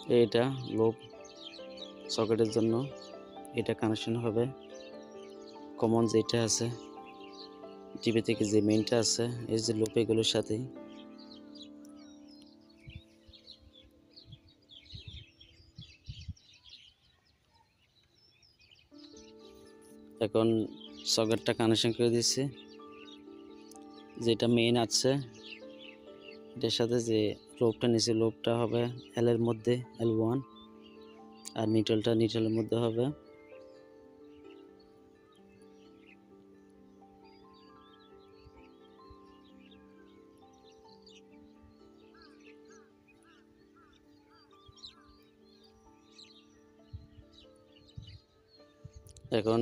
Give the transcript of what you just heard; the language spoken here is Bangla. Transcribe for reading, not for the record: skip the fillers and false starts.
এটা লোব সকেটের জন্য এটা কানেকশন হবে। কমন যেটা আছে টিভি থেকে যে মেইনটা আছে এই যে লোপ এগুলোর সাথেই। এখন সকেটটা কানেকশন করে দিচ্ছি। যেটা মেইন আছে এটার সাথে যে লোবটা নিচে লোবটা হবে এল এর মধ্যে L1 আর নিউট্রালটা নিউট্রালের মধ্যে হবে। এখন